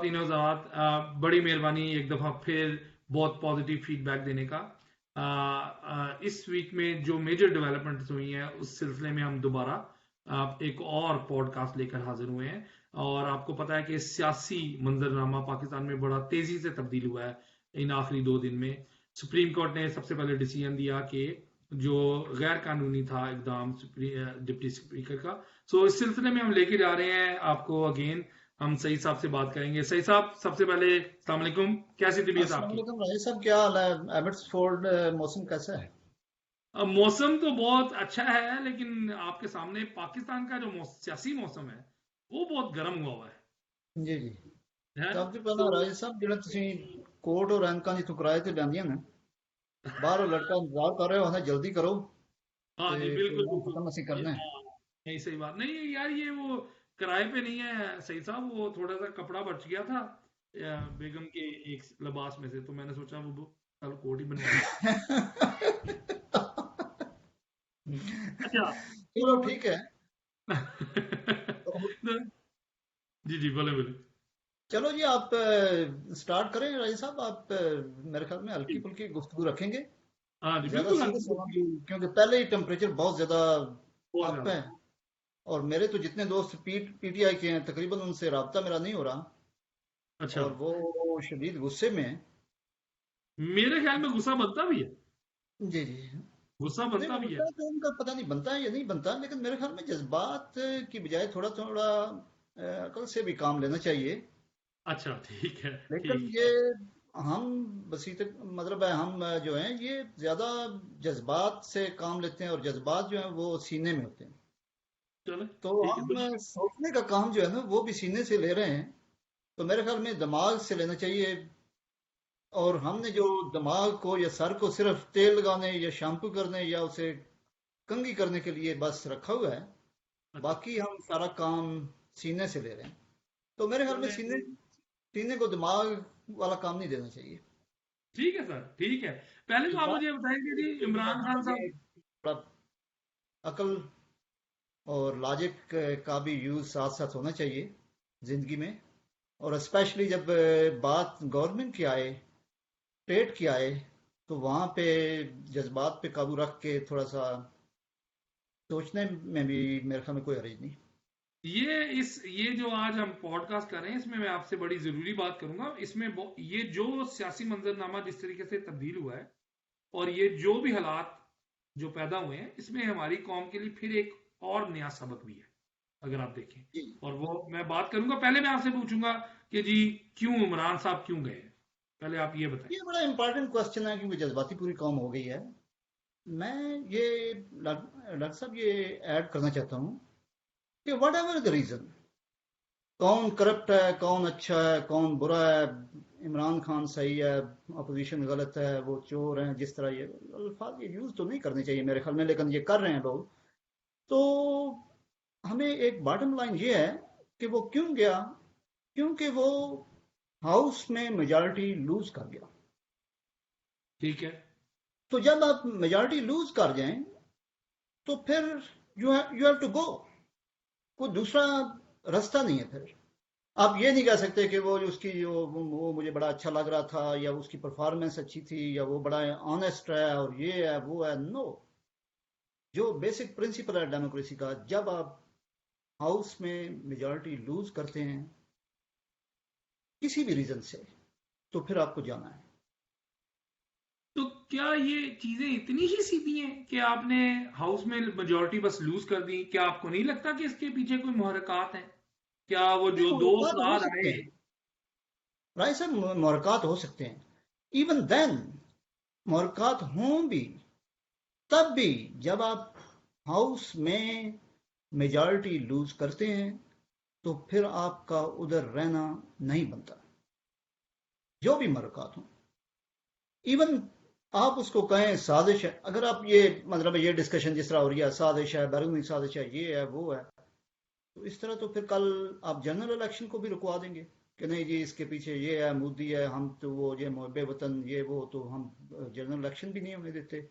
ख़वातीन और हज़रात, बड़ी मेहरबानी एक दफ़ा फिर बहुत पॉजिटिव फीडबैक देने का। इस वीक में जो मेजर डेवलपमेंट्स हुई हैं उस सिलसिले में हम दोबारा एक और पॉडकास्ट लेकर हाजिर हुए हैं। और आपको पता है कि सियासी मंजरनामा पाकिस्तान में बड़ा तेज़ी से तब्दील हुआ है इन आखिरी 2 दिन में। सुप्रीम कोर्ट ने सबसे पहले डिसीजन दिया कि जो गैर कानूनी था इकदाम डिप्टी स्पीकर का। सो इस सिलसिले में हम लेके जा रहे हैं आपको अगेन। हम सईद साहब से बात करेंगे। सईद साहब, सबसे पहले अस्सलाम वालेकुम, कैसी तबीयत अस्सलाम आपकी? वालेकुम भाई साहब, क्या हाल है? एबट्सफोर्ड मौसम कैसा है? अब मौसम तो बहुत अच्छा है, लेकिन आपके सामने पाकिस्तान का जो सियासी मौसम है वो बहुत गर्म हुआ जी जी। है ਸਭ ਤੋਂ तो। ਪਹਿਲਾਂ ਰਾਜ ਸਾਹਿਬ, ਜਿਹੜਾ ਤੁਸੀਂ ਕੋਟ ਔਰ ਐਨਕਾਂ ਜਿੱਥੋਂ ਕਿਰਾਏ ਤੇ ਲੈਂਦੀਆਂ ਨੇ, ਬਾਹਰੋਂ ਲੜਕਾ ਇੰਤਜ਼ਾਰ ਕਰ ਰਿਹਾ ਹੁੰਦਾ, जल्दी करो हाँ ਤੇ जी, बिल्कुल प्रोग्राम बिल्कुल। खत्म ਅਸੀਂ ये करना है। हाँ, नहीं सही बात नहीं है यार, ये वो किराए पे नहीं है सही साहब, वो थोड़ा सा कपड़ा बच गया था बेगम के एक लिबास में से, तो मैंने सोचा वो कल कोट ही बनवा लो। अच्छा। चलो तो ठीक है। तो जी जी, बोले बोले। चलो जी, आप स्टार्ट करें राज साहब। आप मेरे ख्याल में हल्की फुल्की गुफ्तगू रखेंगे, हाँ जी, ज्यादा बिल्कुल हल्की सीरियस होना फुल्की। भी, क्योंकि पहले ही टेम्परेचर बहुत ज्यादा बहुत अप ज्यादा। है। और मेरे तो जितने दोस्त पीटीआई के हैं, तकरीबन उनसे राब्ता मेरा नहीं हो रहा, अच्छा। और वो शदीद गुस्से में है। मेरे ख्याल में गुस्सा बनता भी है। जी जी। गुस्सा नहीं, बनता भी है। गुस्सा तो उनका पता नहीं बनता है या नहीं बनता, लेकिन मेरे ख्याल में जज्बात की बजाय थोड़ा थोड़ा अकल से भी काम लेना चाहिए। अच्छा, ठीक है। लेकिन ठीक ये है। हम बसीत मतलब है, हम जो हैं ये ज्यादा जज्बात से काम लेते हैं, और जज्बात जो हैं वो सीने में होते हैं। चलो। तो ठीक है हम तो। सोचने का काम जो है ना वो भी सीने से ले रहे हैं। तो मेरे ख्याल में दिमाग से लेना चाहिए। और हमने जो दिमाग को या सर को सिर्फ तेल लगाने या शैम्पू करने या उसे कंघी करने के लिए बस रखा हुआ है, अच्छा। बाकी हम सारा काम सीने से ले रहे हैं। तो मेरे ख्याल में चले। सीने सीने को दिमाग वाला काम नहीं देना चाहिए। ठीक है सर, ठीक है। पहले तो आप मुझे बताएंगे जी, इमरान खान ये साहब। थोड़ा अकल और लॉजिक का भी यूज साथ साथ होना चाहिए जिंदगी में। और स्पेशली जब बात गवर्नमेंट की आए, स्टेट की आए, तो वहाँ पे जज्बात पे काबू रख के थोड़ा सा सोचने में भी मेरे ख्याल में कोई हर्ज नहीं। ये जो आज हम पॉडकास्ट कर रहे हैं, इसमें मैं आपसे बड़ी जरूरी बात करूंगा। इसमें ये जो सियासी मंजरनामा जिस तरीके से तब्दील हुआ है, और ये जो भी हालात जो पैदा हुए हैं, इसमें हमारी कौम के लिए फिर एक और नया सबक भी है, अगर आप देखें। जी। और वो मैं बात करूंगा। पहले मैं आपसे पूछूंगा कि जी, क्यों इमरान साहब क्यों गए? पहले आप ये बताएं। ये बड़ा इंपॉर्टेंट क्वेश्चन है, क्योंकि जज्बाती पूरी कौम हो गई है। मैं ये डॉक्टर साहब ये ऐड करना चाहता हूँ कि वट एवर द रीजन, कौन करप्ट है, कौन अच्छा है, कौन बुरा है, इमरान खान सही है, अपोजिशन गलत है, वो चोर हैं, जिस तरह ये अल्फाज ये यूज तो नहीं करने चाहिए मेरे ख्याल में, लेकिन ये कर रहे हैं लोग। तो हमें एक बॉटम लाइन ये है कि वो क्यों गया, क्योंकि वो हाउस में मेजॉरिटी लूज कर गया। ठीक है। तो जब आप मेजॉरिटी लूज कर जाएं, तो फिर यू हैव टू गो। कोई दूसरा रास्ता नहीं है फिर। आप ये नहीं कह सकते कि वो जो उसकी जो वो मुझे बड़ा अच्छा लग रहा था, या उसकी परफॉर्मेंस अच्छी थी, या वो बड़ा ऑनेस्ट है और ये है वो है। नो, जो बेसिक प्रिंसिपल है डेमोक्रेसी का, जब आप हाउस में मेजॉरिटी लूज करते हैं किसी भी रीजन से, तो फिर आपको जाना है। तो क्या ये चीजें इतनी ही सीधी हैं कि आपने हाउस में मेजोरिटी बस लूज कर दी? क्या आपको नहीं लगता कि इसके पीछे कोई मुहरकात है? क्या वो नहीं, जो दो मुलाकात हो अफराद सकते आए? हैं, राय साहब, मुलाकात हो सकते हैं। इवन देन मुलाकात हों भी, तब भी जब आप हाउस में मेजॉरिटी लूज करते हैं, तो फिर आपका उधर रहना नहीं बनता, जो भी मुलाकात हो। इवन आप उसको कहें साजिश है, अगर आप ये मतलब ये डिस्कशन जिस तरह हो रही है, साजिश है, बैरूनी साजिश है, ये है वो है, तो इस तरह तो फिर कल आप जनरल इलेक्शन को भी रुकवा देंगे कि नहीं जी इसके पीछे ये है, मोदी है, हम तो वो ये मुहब्बे वतन ये वो, तो हम जनरल इलेक्शन भी नहीं होने देते।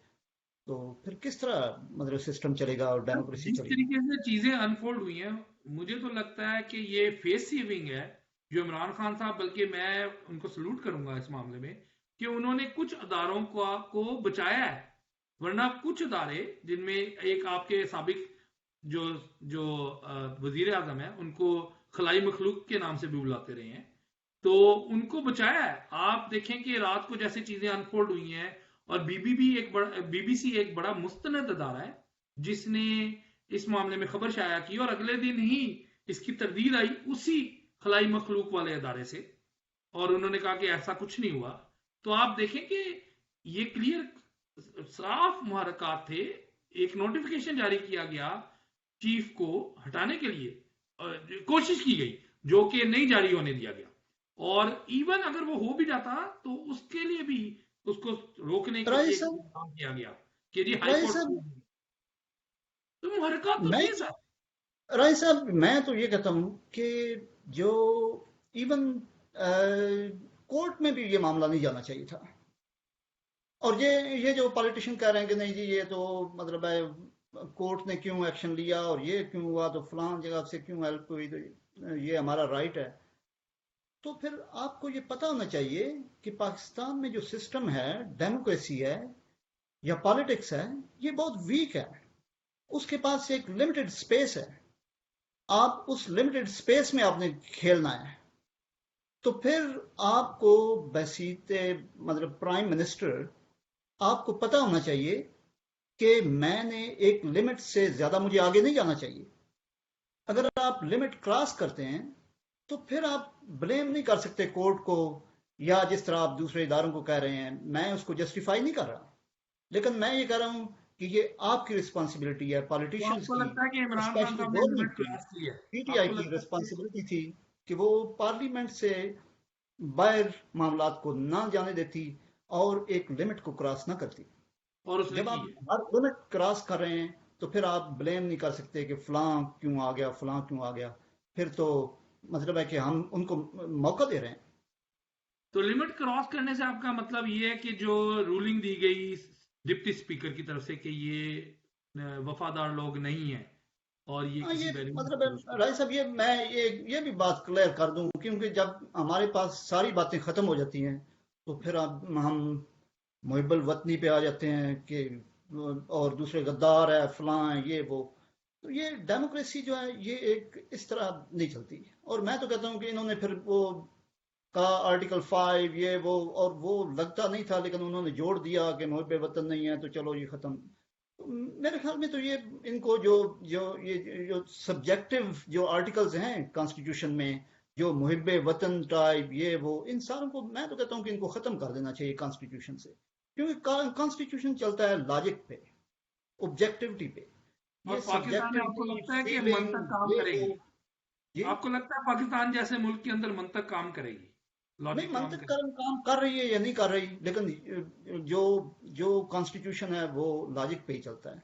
तो फिर किस तरह मतलब सिस्टम चलेगा और डेमोक्रेसी जिस चलेगी? तरीके से चीजें अनफोल्ड हुई हैं, मुझे तो लगता है कि ये फेस सेविंग है जो इमरान खान साहब, बल्कि मैं उनको सलूट करूंगा इस मामले में कि उन्होंने कुछ अदारों को बचाया है। वरना कुछ अदारे, जिनमें एक आपके साबिक जो जो वजीर आजम है, उनको खलाई मखलूक के नाम से भी बुलाते रहे हैं, तो उनको बचाया है। आप देखें कि रात को जैसे चीजें अनफोल्ड हुई हैं, और बीबीसी एक बड़ा मुस्तनद अदारा है जिसने इस मामले में खबर शाया की, और अगले दिन ही इसकी तरदीद आई उसी खलाई मखलूक वाले अदारे से, और उन्होंने कहा कि ऐसा कुछ नहीं हुआ। तो आप देखें कि ये क्लियर साफ मुहरकात थे। एक नोटिफिकेशन जारी किया गया चीफ को हटाने के लिए, कोशिश की गई, जो कि नहीं जारी होने दिया गया, और इवन अगर वो हो भी जाता तो उसके लिए भी उसको रोकने के लिए राइस साहब, काम किया गया कि जी हाई राइस कोर्ट। साहब, तो मुहरकात तो मैं थे सर। राइस साहब, मैं तो ये कहता हूँ कि जो इवन कोर्ट में भी ये मामला नहीं जाना चाहिए था। और ये जो पॉलिटिशियन कह रहे हैं कि नहीं जी, ये तो मतलब है कोर्ट ने क्यों एक्शन लिया और ये क्यों हुआ, तो फलां जगह से क्यों हेल्प हुई, तो ये हमारा राइट है। तो फिर आपको ये पता होना चाहिए कि पाकिस्तान में जो सिस्टम है, डेमोक्रेसी है या पॉलिटिक्स है, ये बहुत वीक है। उसके पास एक लिमिटेड स्पेस है। आप उस लिमिटेड स्पेस में आपने खेलना है। तो फिर आपको बसीते मतलब प्राइम मिनिस्टर, आपको पता होना चाहिए कि मैंने एक लिमिट से ज्यादा मुझे आगे नहीं जाना चाहिए। अगर आप लिमिट क्रॉस करते हैं तो फिर आप ब्लेम नहीं कर सकते कोर्ट को, या जिस तरह आप दूसरे इदारों को कह रहे हैं, मैं उसको जस्टिफाई नहीं कर रहा। लेकिन मैं ये कह रहा हूं कि ये आपकी रिस्पॉन्सिबिलिटी है, तो पॉलिटिशियंस आपको की, लगता है कि इमरान खान स्पेशली साहब ने गवर्नमेंट लिमिट की, क्रॉस की है? पीटीआई आपको की लगता है कि रिस्पॉन्सिबिलिटी थी कि वो पार्लियामेंट से बाहर मामलात को ना जाने देती और एक लिमिट को क्रॉस ना करती। और उसने जब की आप है? हर लिमिट क्रॉस कर रहे हैं तो फिर आप ब्लेम नहीं कर सकते कि फलां क्यों आ गया, फलां क्यों आ गया। फिर तो मतलब है कि हम उनको मौका दे रहे हैं। तो लिमिट क्रॉस करने से आपका मतलब ये है कि जो रूलिंग दी गई डिप्टी स्पीकर की तरफ से कि ये वफादार लोग नहीं है, और ये हाँ, किसी ये वैल्यू नहीं मतलब देते उसको। राय साहब, ये भी बात क्लियर कर दूं, क्योंकि जब हमारे पास सारी बातें खत्म हो जाती हैं तो फिर अब हम मुहिब्बुल वतनी पे आ जाते हैं कि और दूसरे गद्दार है, फलां है, ये वो। तो ये डेमोक्रेसी जो है, ये एक इस तरह नहीं चलती। और मैं तो कहता हूँ कि इन्होंने फिर वो कहा आर्टिकल 5 ये वो, और वो लगता नहीं था लेकिन उन्होंने जोड़ दिया कि मुहिब्बे वतन नहीं है तो चलो ये खत्म। तो मेरे ख्याल में तो ये इनको जो जो ये जो सब्जेक्टिव जो आर्टिकल्स हैं कॉन्स्टिट्यूशन में, जो मुहिब्बे वतन टाइप ये वो, इन सारों को मैं तो कहता हूँ कि इनको खत्म कर देना चाहिए कॉन्स्टिट्यूशन से। क्योंकि कॉन्स्टिट्यूशन चलता है लॉजिक पे, ऑब्जेक्टिविटी पे। और ये पाकिस्तान में आपको सब्जेक्टिविटी, लगता है कि मंतक फीलिंग, काम ये वो, करेगी? ये आपको लगता है पाकिस्तान जैसे मुल्क के अंदर मंतक काम करेगी, नहीं, लॉजिक काम मंतक करेगी? काम कर रही है या नहीं कर रही, लेकिन जो जो कॉन्स्टिट्यूशन है वो लॉजिक पे ही चलता है।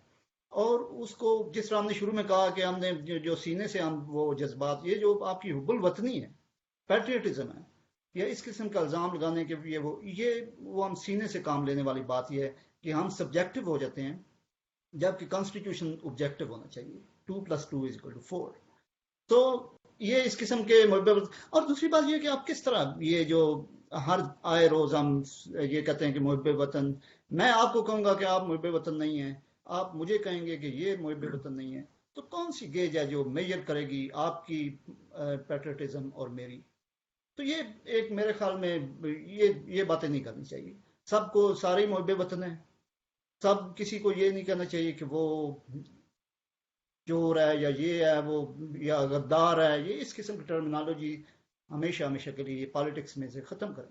और उसको जिस तरह हमने शुरू में कहा कि हमने जो सीने से हम वो जज्बात, ये जो आपकी हुब्बुल वतनी है, पैट्रियटिज्म है, या इस किस्म का इल्ज़ाम लगाने के ये वो हम सीने से काम लेने वाली बात ये है कि हम सब्जेक्टिव हो जाते हैं, जबकि कॉन्स्टिट्यूशन ऑब्जेक्टिव होना चाहिए। 2+2=4। तो ये इस किस्म के मुहब्बत। और दूसरी बात ये कि आप किस तरह ये जो हर आए रोज हम ये कहते हैं कि मुहब्बे वतन, मैं आपको कहूंगा कि आप मुहब्बे वतन नहीं है, आप मुझे कहेंगे कि ये मुहब्बे वतन नहीं है। तो कौन सी गेज है जो मेजर करेगी आपकी पैट्रियटिज्म और मेरी? तो ये एक मेरे ख्याल में ये बातें नहीं करनी चाहिए। सबको सारे ही मुहब्बे वतन है। सब किसी को ये नहीं कहना चाहिए कि वो चोर है या ये है वो या गद्दार है। ये इस किस्म की टर्मिनोलॉजी हमेशा हमेशा के लिए पॉलिटिक्स में से खत्म करें।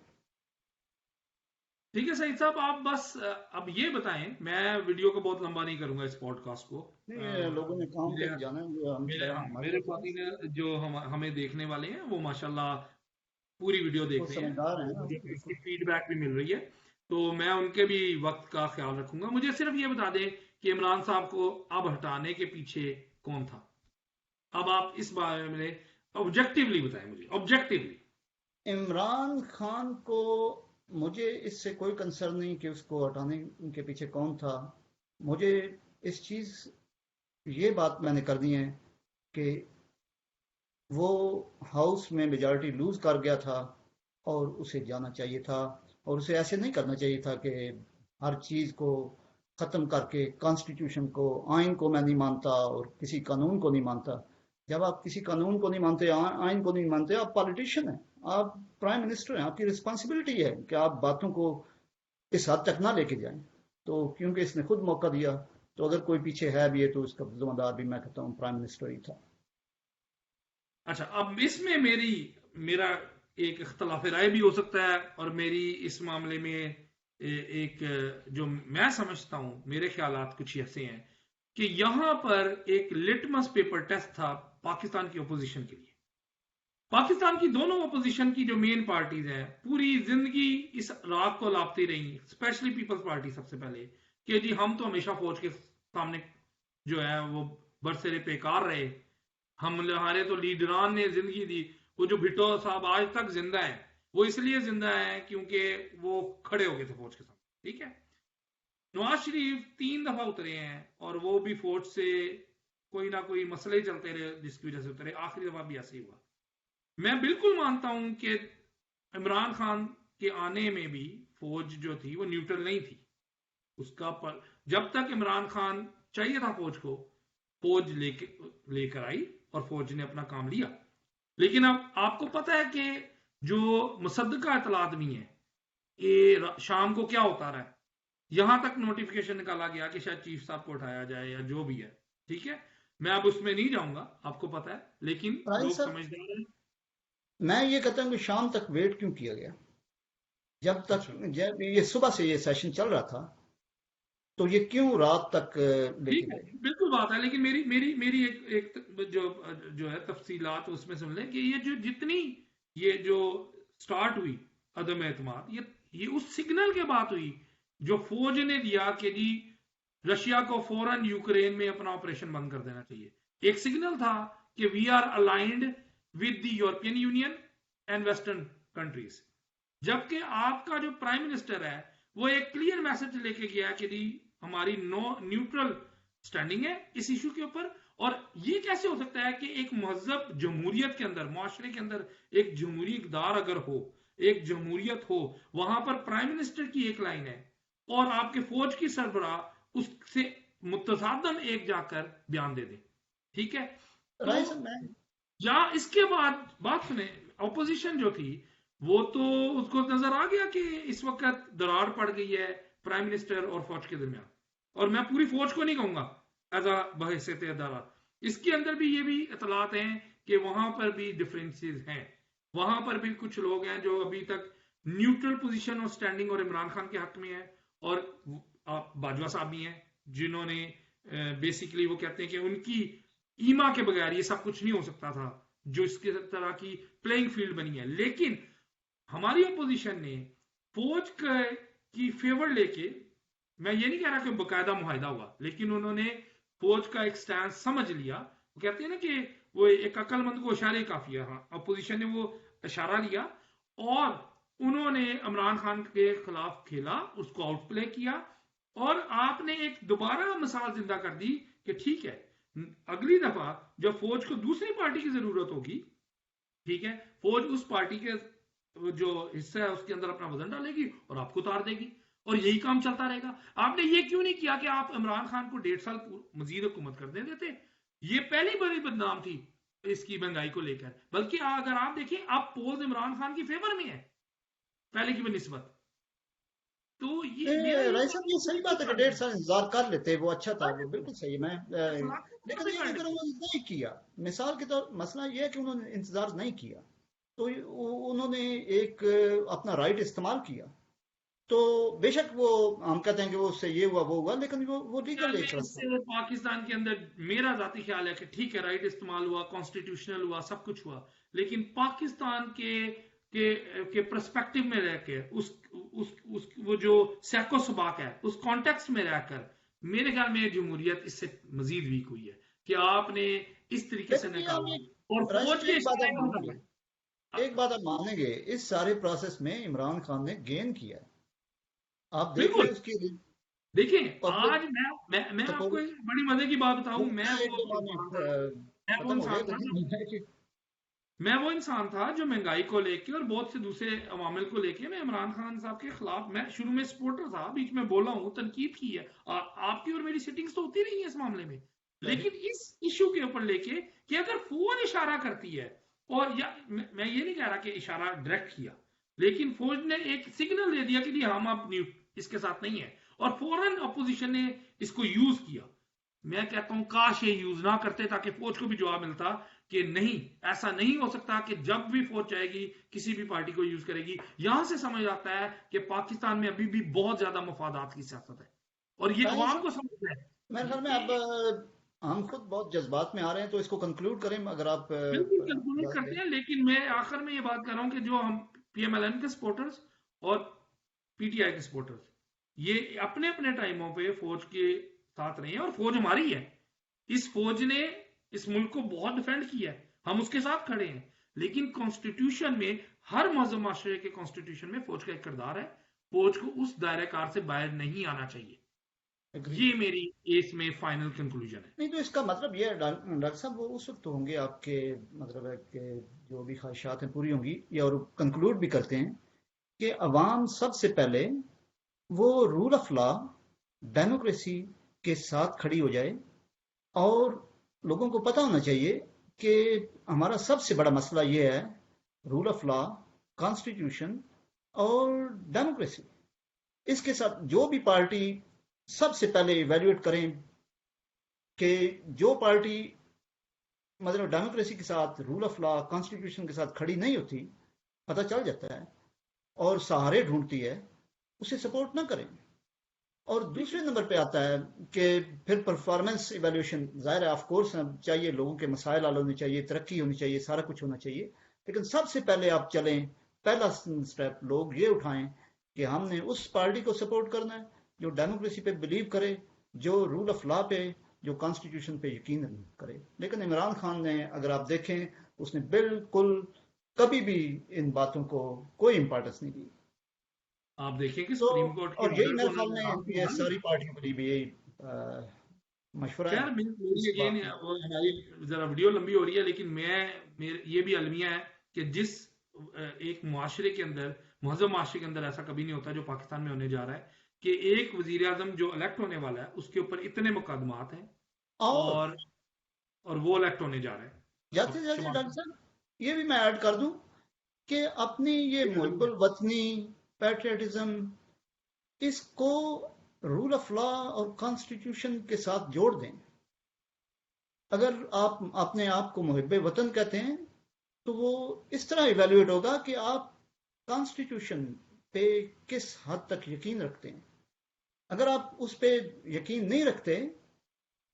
ठीक है सईद साहब, आप बस अब ये बताएं, मैं वीडियो को बहुत लंबा नहीं करूंगा इस पॉडकास्ट को। नहीं, लोगों ने काम पे मेरे भी जाना है, ये हम मेरे चाहे हाँ, हमारी मेरे वजह साथी से। ने जो हमें देखने वाले हैं वो माशाल्लाह पूरी वीडियो वो देख रहे हैं, समझदार और हैं ना, मुझे वो इसकी बिल्कुल। फीडबैक भी मिल रही है। तो मैं उनके भी वक्त का ख्याल रखूंगा। मुझे सिर्फ ये बता दें कि इमरान साहब को अब हटाने के पीछे कौन था? अब आप इस बारे में ऑब्जेक्टिवली बताएं मुझे, ऑब्जेक्टिवली। इमरान खान को मुझे इससे कोई कंसर्न नहीं कि उसको हटाने के पीछे कौन था। मुझे इस चीज ये बात मैंने करनी है कि वो हाउस में मेजॉरिटी लूज कर गया था और उसे जाना चाहिए था, और उसे ऐसे नहीं करना चाहिए था कि हर चीज को खत्म करके कॉन्स्टिट्यूशन को, आइन को मैं नहीं मानता और किसी कानून को नहीं मानता। जब आप किसी कानून को नहीं मानते, आइन को नहीं मानते, आप पॉलिटिशियन हैं, आप प्राइम मिनिस्टर हैं, आपकी रिस्पॉन्सिबिलिटी है कि आप बातों को इस हद तक ना लेके जाएं। तो क्योंकि इसने खुद मौका दिया, तो अगर कोई पीछे है भी है तो उसका जिम्मेदार भी मैं कहता हूँ प्राइम मिनिस्टर ही था। अच्छा, अब इसमें मेरा एक इख्तलाफ राय भी हो सकता है, और मेरी इस मामले में एक जो मैं समझता हूं, मेरे ख्यालात कुछ ऐसे हैं कि यहां पर एक लिटमस पेपर टेस्ट था पाकिस्तान की ओपोजिशन के लिए। पाकिस्तान की दोनों ओपोजिशन की जो मेन पार्टीज हैं, पूरी जिंदगी इस राग को लापती रही, स्पेशली पीपल्स पार्टी सबसे पहले, कि जी हम तो हमेशा फौज के सामने जो है वो बरसरे बेकार रहे, हम हमारे तो लीडरान ने जिंदगी दी। वो जो भिटो साहब आज तक जिंदा है, वो इसलिए जिंदा है क्योंकि वो खड़े हो गए थे फौज के सामने। ठीक है, नवाज शरीफ 3 दफा उतरे हैं और वो भी फौज से कोई ना कोई मसले चलते रहे जिसकी वजह से उतरे, आखिरी दफा भी ऐसे ही हुआ। मैं बिल्कुल मानता हूं कि इमरान खान के आने में भी फौज जो थी वो न्यूट्रल नहीं थी। उसका पर जब तक इमरान खान चाहिए था फौज को, फौज लेकर आई और फौज ने अपना काम लिया। लेकिन अब आपको पता है कि जो मुसद्दका इतलात भी है, ये शाम को क्या होता रहा है, यहां तक नोटिफिकेशन निकाला गया कि शायद चीफ साहब को उठाया जाए या जो भी है। ठीक है, मैं अब उसमें नहीं जाऊंगा, आपको पता है, लेकिन राय लोग सर, समझदार हैं। मैं ये कहता हूँ कि शाम तक वेट क्यों किया गया? जब तक, अच्छा, जब ये सुबह से ये सेशन चल रहा था, तो ये क्यों रात तक लेके ठीक है, गए? बिल्कुल बात है, लेकिन मेरी मेरी मेरी एक जो जो है तफसीलात उसमें सुन लें कि ये जो जितनी ये जो स्टार्ट हुई अदम एतमाद, ये उस सिग्नल के बाद हुई जो फौज ने दिया कि जी रशिया को फौरन यूक्रेन में अपना ऑपरेशन बंद कर देना चाहिए। एक सिग्नल था कि we are aligned with the European Union and western countries. जबकि आपका जो प्राइम मिनिस्टर है वो एक क्लियर मैसेज लेके गया है कि जी हमारी नो न्यूट्रल स्टैंडिंग है इस इशू के ऊपर। और ये कैसे हो सकता है कि एक महजब जमहूरियत के अंदर, मुआशरे के अंदर एक जमहूरी इक़दार अगर हो, एक जमहूरियत हो, वहां पर प्राइम मिनिस्टर की एक लाइन है और आपके फौज की सरबराह उससे मुतसादम एक जाकर बयान दे दे। ठीक है, तो राय साहब, मैं या इसके बाद बात सुने, ऑपोजिशन जो थी वो तो उसको नजर आ गया कि इस वक्त दरार पड़ गई है प्राइम मिनिस्टर और फौज के दरमियान। और मैं पूरी फौज को नहीं कहूंगा एज अ बहैसियत अदारा, इसके अंदर भी ये भी इतलात हैं कि वहां पर भी डिफरेंसेस हैं। वहां पर भी कुछ लोग हैं जो अभी तक न्यूट्रल पोजीशन और स्टैंडिंग और इमरान खान के हक में है, और बाजवा साहब भी हैं जिन्होंने बेसिकली वो कहते हैं कि उनकी ईमा के बगैर ये सब कुछ नहीं हो सकता था जो इसके तरह की प्लेइंग फील्ड बनी है। लेकिन हमारी अपोजिशन ने फौज की फेवर लेके, मैं ये नहीं कह रहा कि बकायदा मुआहिदा हुआ, लेकिन उन्होंने फौज का एक स्टैंड समझ लिया। वो कहते हैं ना कि वो एक अक्लमंद को इशारे काफी है, हाँ, अपोजिशन ने वो इशारा लिया और उन्होंने इमरान खान के खिलाफ खेला, उसको आउट प्ले किया। और आपने एक दोबारा मिसाल जिंदा कर दी कि ठीक है, अगली दफा जब फौज को दूसरी पार्टी की जरूरत होगी, ठीक है, फौज उस पार्टी के जो हिस्सा है उसके अंदर अपना वजन डालेगी और आपको उतार देगी, और यही काम चलता रहेगा। आपने ये क्यों नहीं किया कि आप इमरान खान को 1.5 साल मजीद हुकूमत करने देते? ये पहली बड़ी बदनाम थी इसकी महंगाई को लेकर। बल्कि अगर आप देखें, आप पोल्स इमरान खान की फेवर में है पहले की निस्बत। तो ये मेरा ये राय साहब, ये सही बात है कि 1.5 साल इंतजार कर लेते, वो अच्छा था, वो बिल्कुल सही है। मैं लेकिन ये कि अगर उन्होंने नहीं किया, मिसाल के तौर, मसला ये है कि उन्होंने इंतजार नहीं किया, तो उन्होंने एक अपना राइट इस्तेमाल किया। तो बेशक वो, हम कहते हैं कि वो उससे ये हुआ वो हुआ, लेकिन वो लीगल एक रास्ता। इससे पाकिस्तान के अंदर मेरा जाती ख्याल है कि ठीक है, राइट इस्तेमाल हुआ, कॉन्स्टिट्यूशनल हुआ, सब कुछ हुआ, लेकिन पाकिस्तान के पर्सपेक्टिव में रहकर उस वो जो सैको सबाक है उस कॉन्टेक्स्ट में रहकर मेरे ख्याल में जमहूरियत इससे मजीद वीक हुई है कि आपने इस तरीके से लेकिन ये आप निकाला और राय फौज साहब, के एक बात आप इशारे कम कर मानेंगे, दिया। एक बात आप मानेंगे, इस सारे प्रोसेस में इमरान खान ने गेन किया है। आप देख लें बिल्कुल, उसकी देखिए आज पब्लिक मैं आपको सपोर्ट। एक बड़ी मज़े की बात बताऊं, मैं एक वो दो माह में इंसान था, मैं वो खत्म हो गया, इंसान था लेकिन मैं वो इंसान था जो महंगाई को लेके और बहुत से दूसरे अवामिल को लेके मैं इमरान खान साहब के खिलाफ, मैं शुरू में सपोर्टर था, बीच में बोला हूँ, तनकीद की है, आपकी और मेरी सिटिंग्स तो होती रही है इस मामले में, लेकिन इस इशू के ऊपर लेके कि अगर फौज इशारा करती है, और या मैं ये नहीं कह रहा कि इशारा डायरेक्ट किया, लेकिन फौज ने एक सिग्नल दे दिया कि जी हम अब इसके साथ नहीं है, और फौरन अपोजिशन ने इसको यूज किया। मैं कहता हूं काश ये यूज ना करते, ताकि फौज को भी जवाब मिलता कि नहीं, ऐसा नहीं हो सकता कि जब भी फौज चाहेगी किसी भी पार्टी को यूज करेगी। यहां से समझ आता है कि पाकिस्तान में अभी भी बहुत ज्यादा मफादात की सियासत है, और ये अवाम को समझना है। मेरे ख्याल में अब हम खुद बहुत जज्बात में आ रहे हैं, तो इसको कंक्लूड करें अगर आप बिल्कुल कंक्लूड करते हैं, लेकिन मैं आखिर में ये बात कर रहा हूं कि जो हम पीएमएलएन के सपोर्टर्स और पीटीआई के सपोर्टर्स, ये अपने अपने टाइमों पे फौज के साथ रहे हैं, और फौज हमारी है। इस फौज ने इस मुल्क को बहुत डिफेंड किया है, हम उसके साथ खड़े हैं, लेकिन कॉन्स्टिट्यूशन में, हर मजहब माशरे के कॉन्स्टिट्यूशन में फौज का एक किरदार है। फौज को उस दायरे कार से बाहर नहीं आना चाहिए। ये मेरी इसमें फाइनल कंक्लूजन है। नहीं, तो इसका मतलब ये है डॉक्टर साहब, वो उस वक्त होंगे आपके, मतलब है कि जो भी ख्वाहिशात हैं पूरी होंगी, या और कंक्लूड भी करते हैं कि अवाम सबसे पहले वो रूल ऑफ लॉ, डेमोक्रेसी के साथ खड़ी हो जाए, और लोगों को पता होना चाहिए कि हमारा सबसे बड़ा मसला ये है रूल ऑफ लॉ, कॉन्स्टिट्यूशन और डेमोक्रेसी। इसके साथ जो भी पार्टी सबसे पहले इवेल्युएट करें कि जो पार्टी मतलब डेमोक्रेसी के साथ, रूल ऑफ लॉ, कॉन्स्टिट्यूशन के साथ खड़ी नहीं होती, पता चल जाता है, और सहारे ढूंढती है, उसे सपोर्ट ना करें। और दूसरे नंबर पे आता है कि फिर परफॉर्मेंस इवेल्यूशन, जाहिर है ऑफ कोर्स चाहिए, लोगों के मसाइल हल होने चाहिए, तरक्की होनी चाहिए, सारा कुछ होना चाहिए, लेकिन सबसे पहले आप चलें, पहला स्टेप लोग ये उठाएं कि हमने उस पार्टी को सपोर्ट करना है जो डेमोक्रेसी पे बिलीव करे, जो रूल ऑफ लॉ पे, जो कॉन्स्टिट्यूशन पे यकीन करे। लेकिन इमरान खान ने, अगर आप देखें, उसने बिल्कुल कभी भी इन बातों को कोई इंपॉर्टेंस नहीं दी। आप देखें कि तो सुप्रीम कोर्ट की और यही ऑर्डर मेरे को ख्याल उन्होंने में ये सारी पार्टियों के लिए भी यही मशवरा है खैर मेरी इस अगेन, बात में। वो हमारी जरा वीडियो लंबी हो रही है, लेकिन मेरे ये भी अलमिया है कि जिस एक मुआशरे के अंदर, महजब मुआशरे के अंदर ऐसा कभी नहीं होता जो पाकिस्तान में होने जा रहा है, कि एक वजीर आजम जो इलेक्ट होने वाला है उसके ऊपर इतने मुकदमात हैं, और और वो इलेक्ट होने जा रहे हैं। जाते जाते डॉक्टर साहब, ये भी मैं ऐड कर दूं कि अपनी ये मुहिब्बुल वतनी, पैट्रियटिज्म, इसको रूल ऑफ लॉ और कॉन्स्टिट्यूशन के साथ जोड़ दें। अगर आप अपने आप को मुहिब्बे वतन कहते हैं, तो वो इस तरह इवेल्युएट होगा कि आप कॉन्स्टिट्यूशन पे किस हद तक यकीन रखते हैं। अगर आप उस पे यकीन नहीं रखते,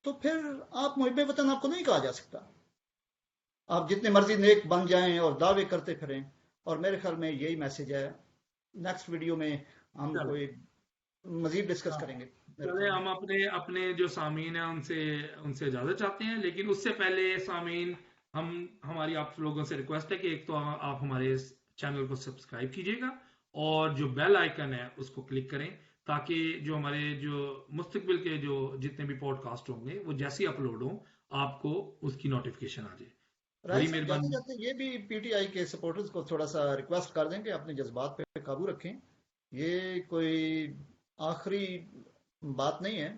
तो फिर आप मुहिब्बे वतन आपको नहीं कहा जा सकता। आप जितने मर्जी नेक बन जाएं और दावे करते फिरें, और मेरे ख्याल में यही मैसेज है। नेक्स्ट वीडियो में हम कोई मजीद डिस्कस करेंगे। चले, हम अपने अपने जो सामीन है उनसे इजाजत चाहते हैं, लेकिन उससे पहले सामीन, हमारी आप लोगों से रिक्वेस्ट है कि एक तो आप हमारे इस चैनल को सब्सक्राइब कीजिएगा, और जो बेल आइकन है उसको क्लिक करें, ताकि जो हमारे जो मुस्तकबिल के जो जितने भी पॉडकास्ट होंगे वो जैसे ही अपलोड हो आपको उसकी नोटिफिकेशन आ जाए। बड़ी मेहरबानी। जाते ये भी पीटीआई के सपोर्टर्स को थोड़ा सा रिक्वेस्ट कर दें कि अपने जज्बात पे काबू रखें। ये कोई आखिरी बात नहीं है,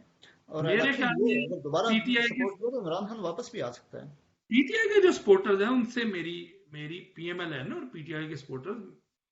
और मेरे ख्याल में अगर दोबारा पीटीआई के सपोर्ट करो तो इमरान खान वापस भी आ सकता है। पीटीआई के जो सपोर्टर्स हैं उनसे मेरी पीएमएलएन और पीटीआई के सपोर्टर्स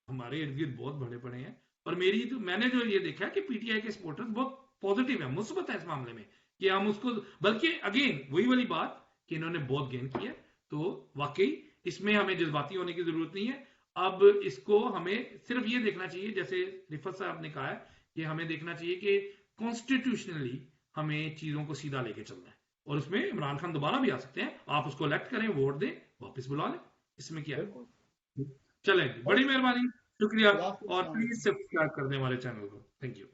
हमारे इर्द गिर्द बहुत बड़े पड़े हैं, और मैंने जो ये देखा है कि पीटीआई के सपोर्टर्स बहुत पॉजिटिव है, मुस्बत है इस मामले में, कि हम उसको, बल्कि अगेन वही वाली बात कि इन्होंने बहुत गेन किया, तो वाकई इसमें हमें जज्बाती होने की जरूरत नहीं है। अब इसको हमें सिर्फ ये देखना चाहिए, जैसे रिफत साहब ने कहा है, कि हमें देखना चाहिए कि कॉन्स्टिट्यूशनली हमें चीजों को सीधा लेके चलना है, और उसमें इमरान खान दोबारा भी आ सकते हैं, आप उसको इलेक्ट करें, वोट दें, वापस बुला लें, इसमें क्या है। चलें, बड़ी मेहरबानी, शुक्रिया, और प्लीज सब्सक्राइब कर दें हमारे चैनल को। Thank you.